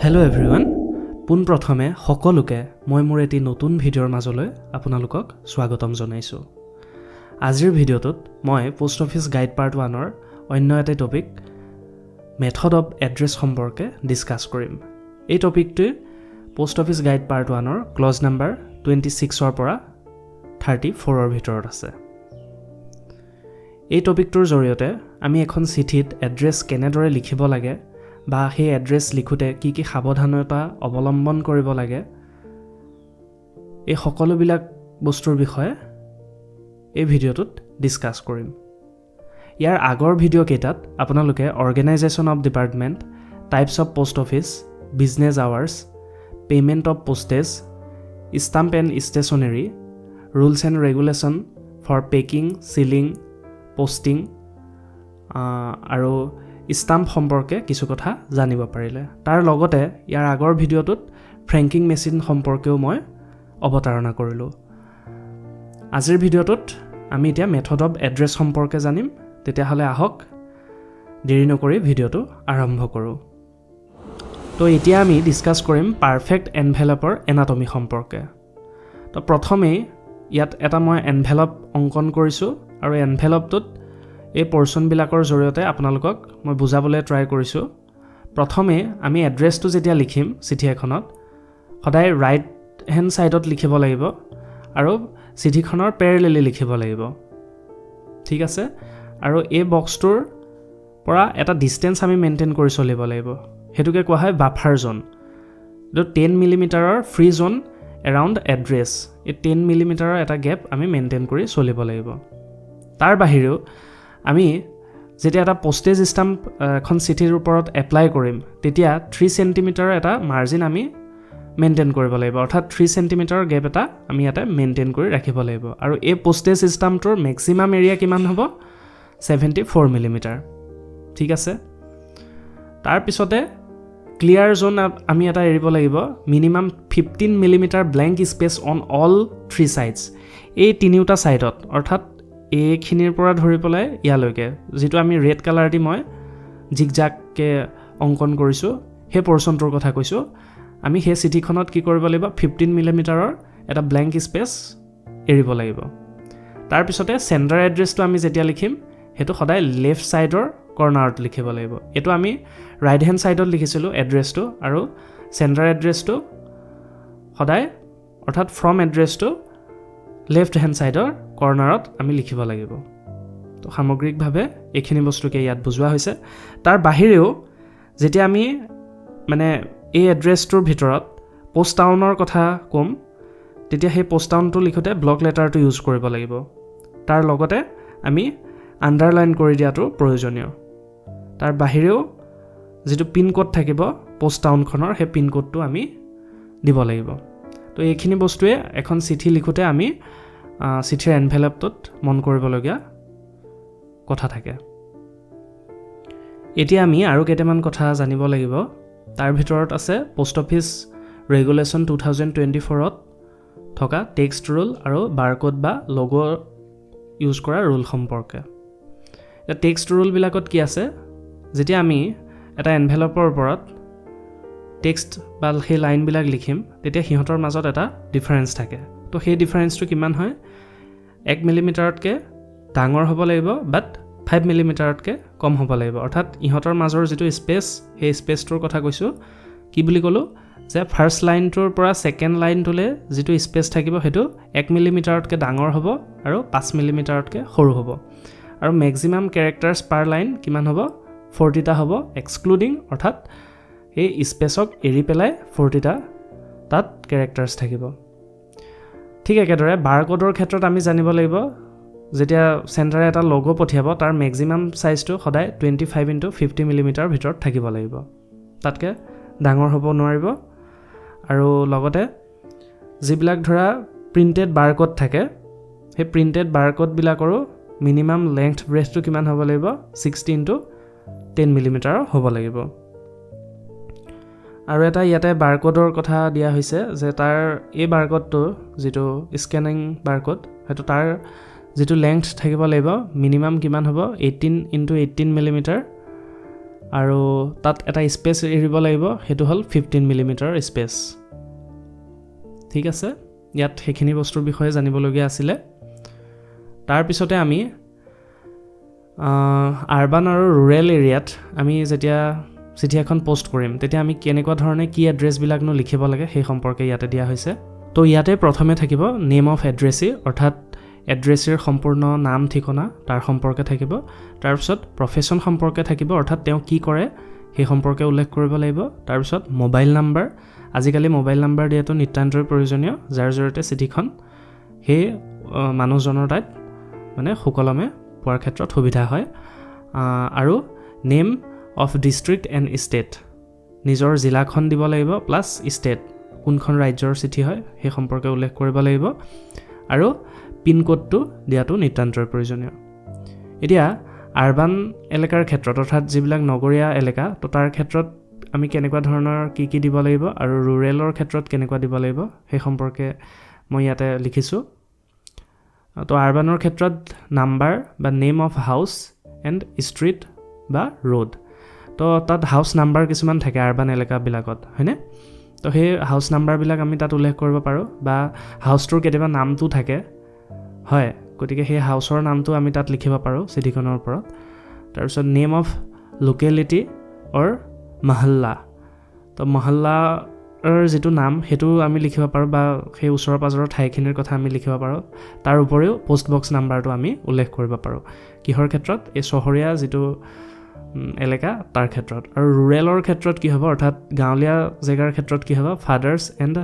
Hello' everyone, পোনপ্ৰথমে সকলোকে মই মোৰ এটি নতুন ভিডিঅ'ৰ মাজলৈ আপোনালোকক স্বাগতম জনাইছোঁ। আজিৰ ভিডিঅ'টোত মই পোষ্ট অফিচ গাইড পাৰ্ট 1ৰ অন্য এটা টপিক মেথড অফ এড্ৰেছ সম্পৰ্কে ডিছকাছ কৰিম। এই টপিকটোৱে পোষ্ট অফিচ গাইড পাৰ্ট 1ৰ ক্লজ নাম্বাৰ 26ৰ পৰা 34ৰ ভিতৰত আছে। এই টপিকটোৰ জৰিয়তে আমি এখন চিঠিত এড্ৰেছ কেনেদৰে লিখিব লাগে বা সেই এড্ৰেছ লিখোঁতে কি কি সাৱধানতা অৱলম্বন কৰিব লাগে, এই সকলোবিলাক বস্তুৰ বিষয়ে এই ভিডিঅ'টোত ডিছকাছ কৰিম। ইয়াৰ আগৰ ভিডিঅ'কেইটাত আপোনালোকে organisation of department, types of post office, business hours, payment of postage, stamp and stationery, rules and regulation for packing, sealing, posting আৰু ষ্টাম্প সম্পৰ্কে কিছু কথা জানিব পাৰিলে। তাৰ লগতে ইয়াৰ আগৰ ভিডিঅ'টোত ফ্ৰেংকিং মেচিন সম্পৰ্কেও মই অৱতাৰণা কৰিলোঁ। আজিৰ ভিডিঅ'টোত আমি এতিয়া মেথড অফ এড্ৰেছ সম্পৰ্কে জানিম। তেতিয়াহ'লে আহক দেৰি নকৰি ভিডিঅ'টো আৰম্ভ কৰোঁ। তো এতিয়া আমি ডিছকাছ কৰিম পাৰফেক্ট এনভেলপৰ এনাটমি সম্পৰ্কে। তো প্ৰথমেই ইয়াত এটা মই এনভেলপ অংকন কৰিছোঁ আৰু এনভেলপটোত এই পৰ্চনবিলাকৰ জৰিয়তে আপোনালোকক মই বুজাবলৈ ট্ৰাই কৰিছোঁ। প্ৰথমে আমি এড্ৰেছটো যেতিয়া লিখিম চিঠি এখনত, সদায় ৰাইট হেণ্ড ছাইডত লিখিব লাগিব আৰু চিঠিখনৰ পেৰেলেলি লিখিব লাগিব, ঠিক আছে। আৰু এই বক্সটোৰ পৰা এটা ডিষ্টেঞ্চ আমি মেইনটেইন কৰি চলিব লাগিব, সেইটোকে কোৱা হয় বাফাৰ জোন। এইটো 10 মিলিমিটাৰৰ ফ্ৰী জোন এৰাউণ্ড এড্ৰেছ। এই 10 মিলিমিটাৰৰ এটা গেপ আমি মেইনটেইন কৰি চলিব লাগিব। তাৰ বাহিৰেও আমি যেতিয়া এটা পোষ্টেজ ষ্টাম্প এখন চিঠিৰ ওপৰত এপ্লাই কৰিম, তেতিয়া 3 চেণ্টিমিটাৰৰ এটা মাৰ্জিন আমি মেইনটেইন কৰিব লাগিব, অৰ্থাৎ 3 চেণ্টিমিটাৰৰ গেপ এটা আমি ইয়াতে মেইনটেইন কৰি ৰাখিব লাগিব। আৰু এই পোষ্টেজ ষ্টাম্পটোৰ মেক্সিমাম এৰিয়া কিমান হ'ব? 74 মিলিমিটাৰ, ঠিক আছে। তাৰপিছতে ক্লিয়াৰ জোন আমি এটা এৰিব লাগিব, minimum 15 millimetre blank space on all 3 sides. এই তিনিওটা ছাইডত, অৰ্থাৎ এইখিনিৰ পৰা ধৰি পেলাই ইয়ালৈকে, যিটো আমি ৰেড কালাৰ দি মই জিগজাগকৈ অংকন কৰিছোঁ, সেই পৰ্চনটোৰ কথা কৈছোঁ। আমি সেই চিঠিখনত কি কৰিব লাগিব? 15 মিলিমিটাৰৰ এটা ব্লেংক স্পেচ এৰিব লাগিব। তাৰপিছতে চেণ্টাৰ এড্ৰেছটো আমি যেতিয়া লিখিম, সেইটো সদায় লেফ্ট ছাইডৰ কৰ্নাৰত লিখিব লাগিব। এইটো আমি ৰাইট হেণ্ড ছাইডত লিখিছিলোঁ এড্ৰেছটো, আৰু চেণ্টাৰ এড্ৰেছটো সদায়, অৰ্থাৎ ফ্ৰম এড্ৰেছটো লেফ্ট হেণ্ড ছাইডৰ কৰ্নাৰত আমি লিখিব লাগিব। তো সামগ্ৰিকভাৱে এইখিনি বস্তুকে ইয়াত বুজোৱা হৈছে। তাৰ বাহিৰেও যেতিয়া আমি এই এড্ৰেছটোৰ ভিতৰত পোষ্ট টাউনৰ কথা ক'ম, তেতিয়া সেই পোষ্ট টাউনটো লিখোঁতে ব্লক লেটাৰটো ইউজ কৰিব লাগিব। তাৰ লগতে আমি আণ্ডাৰলাইন কৰি দিয়াটো প্ৰয়োজনীয়। তাৰ বাহিৰেও যিটো পিনক'ড থাকিব পোষ্ট টাউনখনৰ, সেই পিনক'ডটো আমি দিব লাগিব। তো এইখিনি বস্তুৱে এখন চিঠি লিখোঁতে আমি চিঠিৰ এনভেলপটোত মন কৰিবলগীয়া কথা থাকে। এতিয়া আমি আৰু কেইটামান কথা জানিব লাগিব। তাৰ ভিতৰত আছে পোষ্ট অফিচ ৰেগুলেশ্যন 2024ত থকা টেক্সট ৰুল আৰু বাৰক'ড বা লগ' ইউজ কৰা ৰুল সম্পৰ্কে। এতিয়া টেক্সট ৰুলবিলাকত কি আছে? যেতিয়া আমি এটা এনভেলপৰ ওপৰত টেক্সট বা সেই লাইনবিলাক লিখিম, তেতিয়া সিহঁতৰ মাজত এটা ডিফাৰেঞ্চ থাকে। তো সেই ডিফাৰেঞ্চটো কিমান হয়? 1 মিলিমিটাৰতকৈ ডাঙৰ হ'ব লাগিব, বাট 5 মিলিমিটাৰতকৈ কম হ'ব লাগিব। অৰ্থাৎ ইহঁতৰ মাজৰ যিটো স্পেচ, সেই স্পেচটোৰ কথা কৈছোঁ। কি বুলি ক'লোঁ? যে ফাৰ্ষ্ট লাইনটোৰ পৰা ছেকেণ্ড লাইনটোলৈ যিটো স্পেচ থাকিব, সেইটো 1 মিলিমিটাৰতকৈ ডাঙৰ হ'ব আৰু 5 মিলিমিটাৰতকৈ সৰু হ'ব। আৰু মেক্সিমাম কেৰেক্টাৰ্ছ পাৰ লাইন কিমান হ'ব? 40টা হ'ব, এক্সক্লুডিং, অৰ্থাৎ এই স্পেচক এৰি পেলাই 40টা তাত কেৰেক্টাৰ্ছ থাকিব। ঠিক একেদৰে বাৰক'ডৰ ক্ষেত্ৰত আমি জানিব লাগিব, যেতিয়া চেণ্টাৰে এটা লগ' পঠিয়াব, তাৰ মেক্সিমাম ছাইজটো সদায় 25x50 মিলিমিটাৰৰ ভিতৰত থাকিব লাগিব, তাতকৈ ডাঙৰ হ'ব নোৱাৰিব। আৰু লগতে যিবিলাক ধৰা প্ৰিণ্টেড বাৰক'ড থাকে, সেই প্ৰিণ্টেড বাৰক'ডবিলাকৰো মিনিমাম লেংথ ব্ৰেথটো কিমান হ'ব লাগিব? 16x10 মিলিমিটাৰৰ হ'ব লাগিব। আৰু এটা ইয়াতে বাৰক'ডৰ কথা দিয়া হৈছে যে তাৰ এই বাৰক'ডটো যিটো স্কেনিং বাৰক'ড, সেইটো তাৰ যিটো লেংথ থাকিব লাগিব মিনিমাম কিমান হ'ব? 18x18 মিলিমিটাৰ আৰু তাত এটা স্পেচ এৰিব লাগিব, সেইটো হ'ল 15 মিলিমিটাৰ স্পেচ। ঠিক আছে, ইয়াত সেইখিনি বস্তুৰ বিষয়ে জানিবলগীয়া আছিলে। তাৰপিছতে আমি আৰবান আৰু ৰুৰেল এৰিয়াত আমি যেতিয়া চিঠি এখন পষ্ট কৰিম তেতিয়া আমি কেনেকুৱা ধৰণে কি এড্ৰেছবিলাকনো লিখিব লাগে সেই সম্পৰ্কে ইয়াতে দিয়া হৈছে। তো ইয়াতে প্ৰথমে থাকিব নেম অফ এড্ৰেচি, অৰ্থাৎ এড্ৰেচিৰ সম্পূৰ্ণ নাম ঠিকনা তাৰ সম্পৰ্কে থাকিব। তাৰপিছত প্ৰফেশ্যন সম্পৰ্কে থাকিব, অৰ্থাৎ তেওঁ কি কৰে সেই সম্পৰ্কে উল্লেখ কৰিব লাগিব। তাৰপিছত মোবাইল নাম্বাৰ, আজিকালি মোবাইল নাম্বাৰ দিয়াটো নিতান্তই প্ৰয়োজনীয়, যাৰ জৰিয়তে চিঠিখন সেই মানুহজনৰ তাত মানে সুকলমে পোৱাৰ ক্ষেত্ৰত সুবিধা হয়। আৰু name of district and state, নিজৰ জিলাখন দিব লাগিব, প্লাছ ষ্টেট কোনখন ৰাজ্যৰ চিঠি হয় সেই সম্পৰ্কে উল্লেখ কৰিব লাগিব। আৰু পিনক'ডটো দিয়াটো নিতান্তই প্ৰয়োজনীয়। এতিয়া আৰবান এলেকাৰ ক্ষেত্ৰত, অৰ্থাৎ যিবিলাক নগৰীয়া এলেকা, তো তাৰ ক্ষেত্ৰত আমি কেনেকুৱা ধৰণৰ কি দিব লাগিব আৰু ৰুৰেলৰ ক্ষেত্ৰত কেনেকুৱা দিব লাগিব সেই সম্পৰ্কে মই ইয়াতে লিখিছোঁ। তো আৰবানৰ ক্ষেত্ৰত নাম্বাৰ বা name of house and street বা ৰোড, তো তাত হাউচ নাম্বাৰ কিছুমান থাকে আৰবান এলেকাবিলাকত, হয়নে? তো সেই হাউচ নাম্বাৰবিলাক আমি তাত উল্লেখ কৰিব পাৰোঁ, বা হাউচটোৰ কেতিয়াবা নামটো থাকে, হয়, গতিকে সেই হাউচৰ নামটো আমি তাত লিখিব পাৰোঁ চিঠিখনৰ ওপৰত। তাৰপিছত নেম অফ লোকেলিটি অৰ মহল্লা, তো মহল্লাৰ যিটো নাম সেইটো আমি লিখিব পাৰোঁ, বা সেই ওচৰৰ পাজৰৰ ঠাইখিনিৰ কথা আমি লিখিব পাৰোঁ। তাৰ উপৰিও পোষ্ট বক্স নাম্বাৰটো আমি উল্লেখ কৰিব পাৰোঁ। কিহৰ ক্ষেত্ৰত? এই চহৰীয়া যিটো এলেকা তাৰ ক্ষেত্ৰত। আৰু ৰুৰেলৰ ক্ষেত্ৰত কি হ'ব, অৰ্থাৎ গাঁৱলীয়া জেগাৰ ক্ষেত্ৰত কি হ'ব, ফাদাৰ্ছ এণ্ড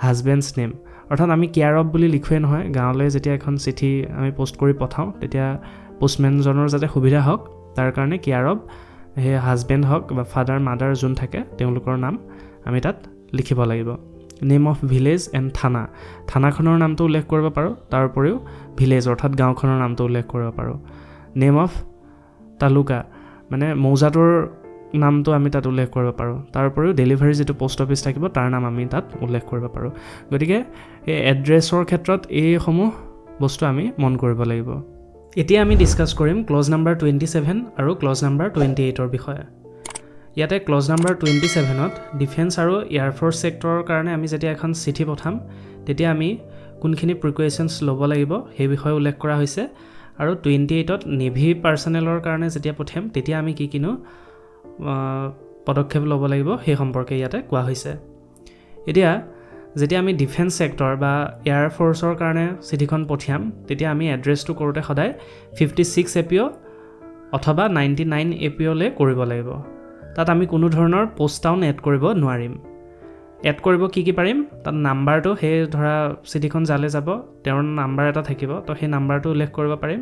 হাজবেণ্ডছ নেম, অৰ্থাৎ আমি কেয়াৰ অফ বুলি লিখোৱেই নহয়, গাঁৱলৈ যেতিয়া এখন চিঠি আমি পষ্ট কৰি পঠাওঁ তেতিয়া পোষ্টমেনজনৰ যাতে সুবিধা হওক তাৰ কাৰণে কেয়াৰ অফ সেই হাজবেণ্ড হওক বা ফাদাৰ মাদাৰ যোন থাকে তেওঁলোকৰ নাম আমি তাত লিখিব লাগিব। নেম অফ ভিলেজ এণ্ড থানা, থানাখনৰ নামটো উল্লেখ কৰিব পাৰোঁ, তাৰ উপৰিও ভিলেজ অৰ্থাৎ গাঁওখনৰ নামটো উল্লেখ কৰিব পাৰোঁ। নেম অফ তালুকা, মানে মৌজাটোৰ নামটো আমি তাত উল্লেখ কৰিব পাৰোঁ। তাৰ উপৰিও ডেলিভাৰী যিটো পোষ্ট অফিচ থাকিব তাৰ নাম আমি তাত উল্লেখ কৰিব পাৰোঁ। গতিকে এই এড্ৰেছৰ ক্ষেত্ৰত এইসমূহ বস্তু আমি মন কৰিব লাগিব। এতিয়া আমি ডিছকাছ কৰিম ক্লজ নাম্বাৰ 27 আৰু ক্লজ নাম্বাৰ 28ৰ বিষয়ে। ইয়াতে ক্লজ নাম্বাৰ 27ত ডিফেন্স আৰু এয়াৰফ'ৰ্চ ছেক্টৰৰ কাৰণে আমি যেতিয়া এখন চিঠি পঠাম তেতিয়া আমি কোনখিনি প্ৰিকুৱেশ্যনছ ল'ব লাগিব সেই বিষয়ে উল্লেখ কৰা হৈছে। আৰু 28ত নেভি পাৰ্চনেলৰ কাৰণে যেতিয়া পঠিয়াম তেতিয়া আমি কিনো পদক্ষেপ ল'ব লাগিব সেই সম্পৰ্কে ইয়াতে কোৱা হৈছে। এতিয়া যেতিয়া আমি ডিফেন্স ছেক্টৰ বা এয়াৰফ'ৰ্চৰ কাৰণে চিঠিখন পঠিয়াম তেতিয়া আমি এড্ৰেছটো কৰোঁতে সদায় 56 APO অথবা 99 APOলৈ কৰিব লাগিব। তাত আমি কোনো ধৰণৰ পোষ্ট টাউন এড কৰিব নোৱাৰিম। এড কৰিব কি পাৰিম, তাত নাম্বাৰটো, সেই ধৰা চিঠিখন যালে যাব তেওঁৰ নাম্বাৰ এটা থাকিব, তো সেই নাম্বাৰটো উল্লেখ কৰিব পাৰিম।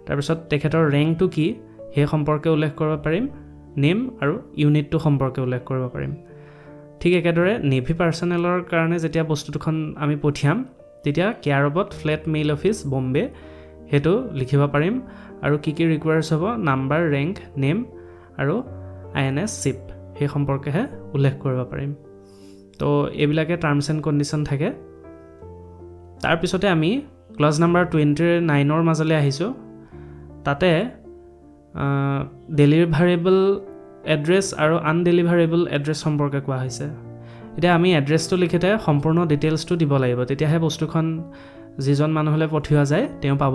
তাৰপিছত তেখেতৰ ৰেংকটো কি সেই সম্পৰ্কে উল্লেখ কৰিব পাৰিম, নেম আৰু ইউনিটটো সম্পৰ্কে উল্লেখ কৰিব পাৰিম। ঠিক একেদৰে নেভি পাৰ্চনেলৰ কাৰণে যেতিয়া বস্তুটোখন আমি পঠিয়াম তেতিয়া কেয়াৰ অফত ফ্লেট মেইল অফিচ বম্বে সেইটো লিখিব পাৰিম। আৰু কি ৰিকুৱাৰ্ছ হ'ব, নাম্বাৰ, ৰেংক, নেম আৰু INS শ্বিপ সেই সম্পৰ্কেহে উল্লেখ কৰিব পাৰিম। তো এইবিলাকে টাৰ্মছ এণ্ড কণ্ডিশ্যন থাকে। তাৰপিছতে আমি ক্লজ নাম্বাৰ 29ৰ মাজলৈ আহিছোঁ। তাতে ডেলিভাৰেবল এড্ৰেছ আৰু আনডেলিভাৰেবল এড্ৰেছ সম্পৰ্কে কোৱা হৈছে। এতিয়া আমি এড্ৰেছটো লিখোঁতে সম্পূৰ্ণ ডিটেইলছটো দিব লাগিব, তেতিয়াহে বস্তুখন যিজন মানুহলৈ পঠিওৱা যায় তেওঁ পাব,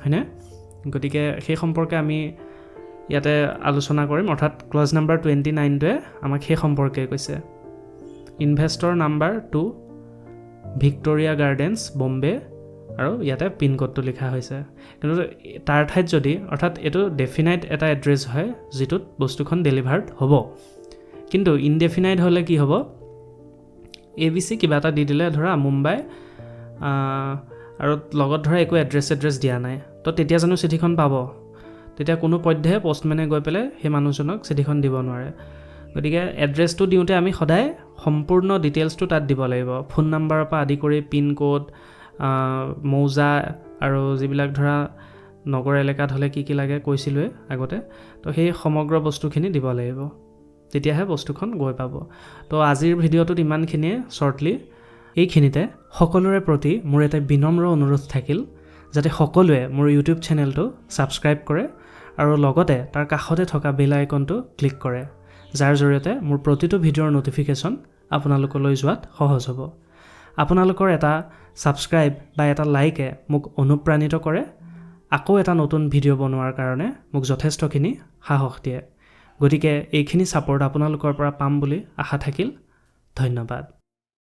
হয়নে? গতিকে সেই সম্পৰ্কে আমি ইয়াতে আলোচনা কৰিম, অৰ্থাৎ ক্লজ নাম্বাৰ 29টোৱে আমাক সেই সম্পৰ্কে কৈছে। ইনভেষ্টৰ নাম্বাৰ 2 ভিক্টৰিয়া গাৰ্ডেন্স বম্বে, আৰু ইয়াতে পিনক'ডটো লিখা হৈছে। কিন্তু তাৰ ঠাইত যদি, অৰ্থাৎ এইটো ডেফিনাইট এটা এড্ৰেছ হয় যিটোত বস্তুখন ডেলিভাৰ্ড হ'ব, কিন্তু ইনডেফিনাইট হ'লে কি হ'ব, ABC কিবা এটা দি দিলে, ধৰা মুম্বাই, আৰু লগত ধৰা একো এড্ৰেছ দিয়া নাই, তো তেতিয়া জানো চিঠিখন পাব? তেতিয়া কোনো পধ্যে পষ্টমেনে গৈ পেলাই সেই মানুহজনক চিঠিখন দিব নোৱাৰে। গতিকে এড্ৰেছটো দিওঁতে আমি সদায় সম্পূৰ্ণ ডিটেইলছটো তাত দিব লাগিব, ফোন নাম্বাৰৰ পৰা আদি কৰি পিনক'ড, মৌজা, আৰু যিবিলাক ধৰা নগৰ এলেকাত হ'লে কি লাগে কৈছিলোঁৱে আগতে, তো সেই সমগ্ৰ বস্তুখিনি দিব লাগিব, তেতিয়াহে বস্তুখন গৈ পাব। তো আজিৰ ভিডিঅ'টোত ইমানখিনিয়ে শ্বৰ্টলি। এইখিনিতে সকলোৰে প্ৰতি মোৰ এটা বিনম্ৰ অনুৰোধ থাকিল যাতে সকলোৱে মোৰ ইউটিউব চেনেলটো ছাবস্ক্ৰাইব কৰে আৰু লগতে তাৰ কাষতে থকা বেল আইকনটো ক্লিক কৰে, যাৰ জৰিয়তে মোৰ প্ৰতিটো ভিডিঅ'ৰ ন'টিফিকেশ্যন আপোনালোকলৈ যোৱাত সহজ হ'ব। আপোনালোকৰ এটা ছাবস্ক্ৰাইব বা এটা লাইকে মোক অনুপ্ৰাণিত কৰে, আকৌ এটা নতুন ভিডিঅ' বনোৱাৰ কাৰণে মোক যথেষ্টখিনি সাহস দিয়ে। গতিকে এইখিনি ছাপোৰ্ট আপোনালোকৰ পৰা পাম বুলি আশা থাকিল। ধন্যবাদ।